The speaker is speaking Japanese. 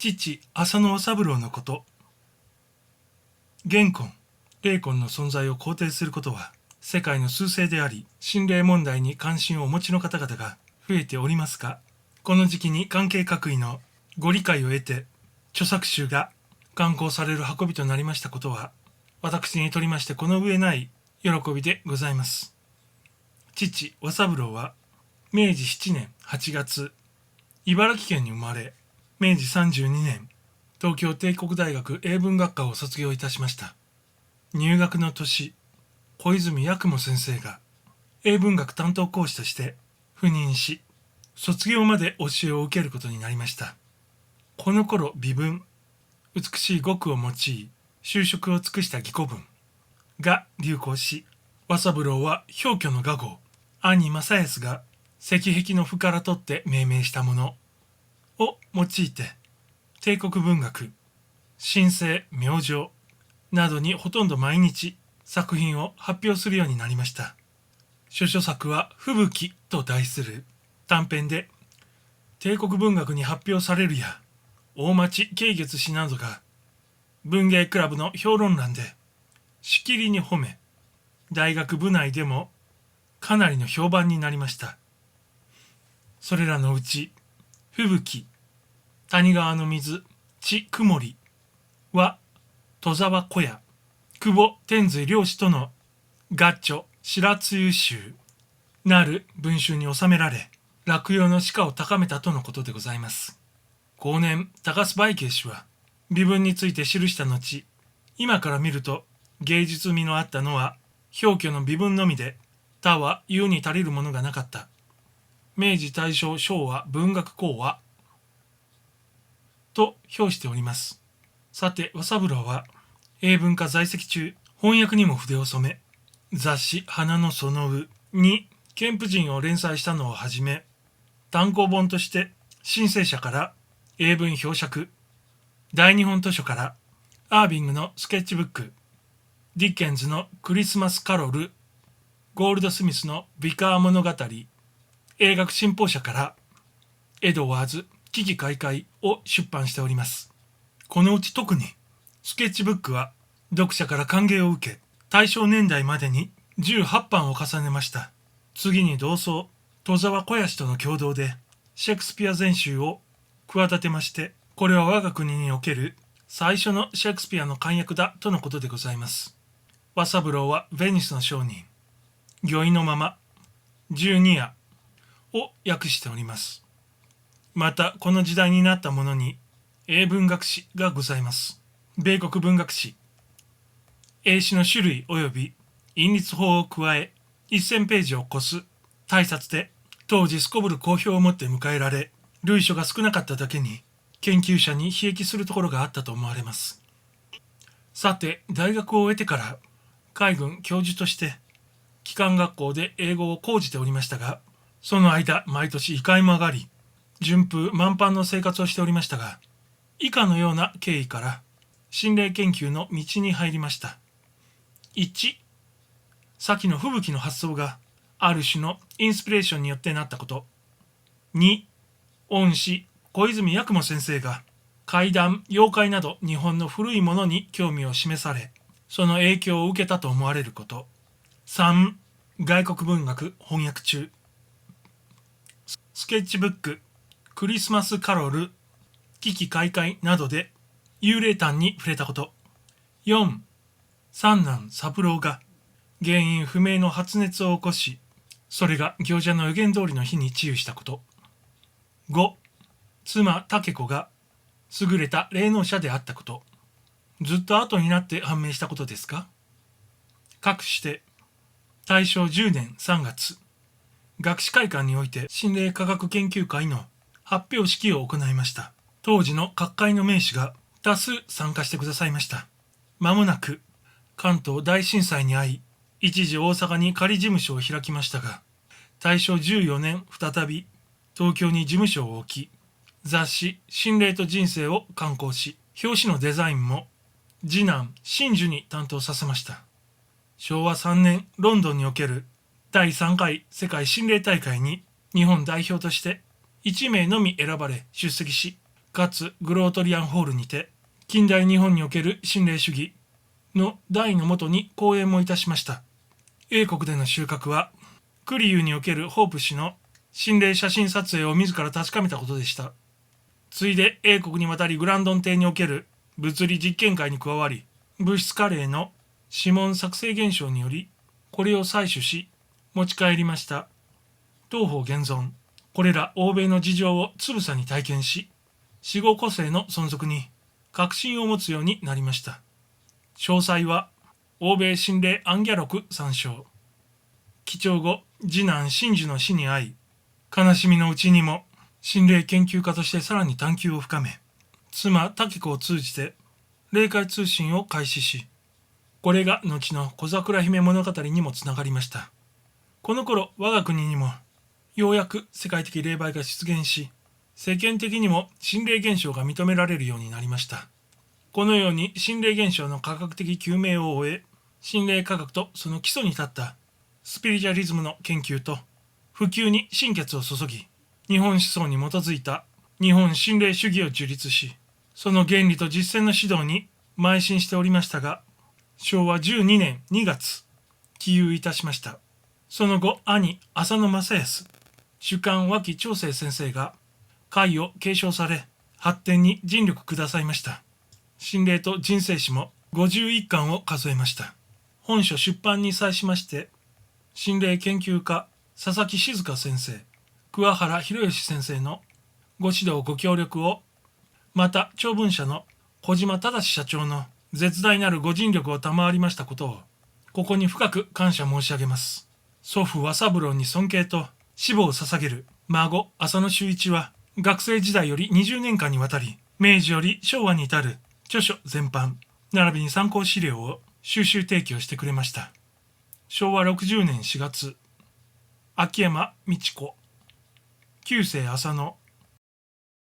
父浅野三郎のこと。元根、霊魂の存在を肯定することは世界の趨勢であり、心霊問題に関心をお持ちの方々が増えておりますが、この時期に関係各位のご理解を得て著作集が刊行される運びとなりましたことは、私にとりましてこの上ない喜びでございます。父和三郎は明治7年8月、茨城県に生まれ、明治32年、東京帝国大学英文学科を卒業いたしました。入学の年、小泉八雲先生が英文学担当講師として赴任し、卒業まで教えを受けることになりました。この頃、微文、美しい語句を用い、修飾を尽くした義語文が流行し、和三郎は氷挙の画号、兄正康が石壁の譜から取って命名したものを用いて、帝国文学、新世明星などにほとんど毎日作品を発表するようになりました。諸書作は吹雪と題する短編で、帝国文学に発表されるや、大町慶月氏などが文芸クラブの評論欄でしきりに褒め、大学部内でもかなりの評判になりました。それらのうち、吹雪、谷川の水、地曇りは、戸沢小屋、久保天瑞両氏との合著白露集なる文集に収められ、落葉の詩歌を高めたとのことでございます。後年、高須梅慶氏は、微文について記した後、今から見ると芸術味のあったのは、氷挙の微文のみで、他は言うに足りるものがなかった。明治大正昭和文学講話と評しております。さて、和三郎は英文科在籍中、翻訳にも筆を染め、雑誌花のそのうにケンプ人を連載したのをはじめ、単行本として新生社から英文表釈、大日本図書からアービングのスケッチブック、ディッケンズのクリスマスカロル、ゴールドスミスのビカー物語、英学新報社からエドワーズ危機開会を出版しております。このうち特にスケッチブックは読者から歓迎を受け、大正年代までに18版を重ねました。次に同窓、戸沢小屋氏との共同でシェイクスピア全集を企てまして、これは我が国における最初のシェイクスピアの漢訳だとのことでございます。和三郎はベニスの商人、御意のまま、12夜を訳しております。また、この時代になったものに、英文学史がございます。米国文学史、英詩の種類及び韻律法を加え、1000ページを超す大冊で、当時すこぶる好評をもって迎えられ、類書が少なかっただけに、研究者に裨益するところがあったと思われます。さて、大学を終えてから、海軍教授として、機関学校で英語を講じておりましたが、その間、毎年位階も上がり、順風満帆の生活をしておりましたが、以下のような経緯から、心霊研究の道に入りました。1、先の吹雪の発想が、ある種のインスピレーションによってなったこと。2、恩師、小泉八雲先生が、怪談、妖怪など日本の古いものに興味を示され、その影響を受けたと思われること。3、外国文学翻訳中。スケッチブック、クリスマスカロル、危機開会などで幽霊譚に触れたこと。4、三男三郎が原因不明の発熱を起こし、それが行者の予言通りの日に治癒したこと。5、妻竹子が優れた霊能者であったこと。ずっと後になって判明したことですか？かくして、大正10年3月、学士会館において心霊科学研究会の発表式を行いました。当時の各界の名士が多数参加してくださいました。間もなく関東大震災に遭い、一時大阪に仮事務所を開きましたが、大正14年再び東京に事務所を置き、雑誌心霊と人生を刊行し、表紙のデザインも次男真珠に担当させました。昭和3年ロンドンにおける第3回世界心霊大会に日本代表として1名のみ選ばれ出席し、かつグロートリアンホールにて近代日本における心霊主義の題のもとに講演もいたしました。英国での収穫はクリユーにおけるホープ氏の心霊写真撮影を自ら確かめたことでした。ついで英国に渡りグランドン邸における物理実験会に加わり、物質カレーの指紋作成現象によりこれを採取し持ち帰りました。当方現存、これら欧米の事情をつぶさに体験し、死後個性の存続に確信を持つようになりました。詳細は欧米心霊アンギャ録参照。帰郷後、次男真珠の死に遭い、悲しみのうちにも心霊研究家としてさらに探求を深め、妻タキ子を通じて霊界通信を開始し、これが後の小桜姫物語にもつながりました。この頃我が国にもようやく世界的霊媒が出現し、世間的にも心霊現象が認められるようになりました。このように心霊現象の科学的究明を終え、心霊科学とその基礎に立ったスピリチュアリズムの研究と普及に心血を注ぎ、日本思想に基づいた日本心霊主義を樹立し、その原理と実践の指導に邁進しておりましたが、昭和12年2月、帰遊いたしました。その後、兄、浅野正康、主幹脇長生先生が会を継承され、発展に尽力くださいました。心霊と人生史も51巻を数えました。本書出版に際しまして、心霊研究家佐々木静香先生、桑原博義先生のご指導ご協力を、また長文社の小島忠社長の絶大なるご尽力を賜りましたことを、ここに深く感謝申し上げます。祖父和三郎に尊敬と死母を捧げる孫浅野修一は、学生時代より20年間にわたり、明治より昭和に至る著書全般、並びに参考資料を収集提供してくれました。昭和60年4月、秋山美智子、旧姓浅野、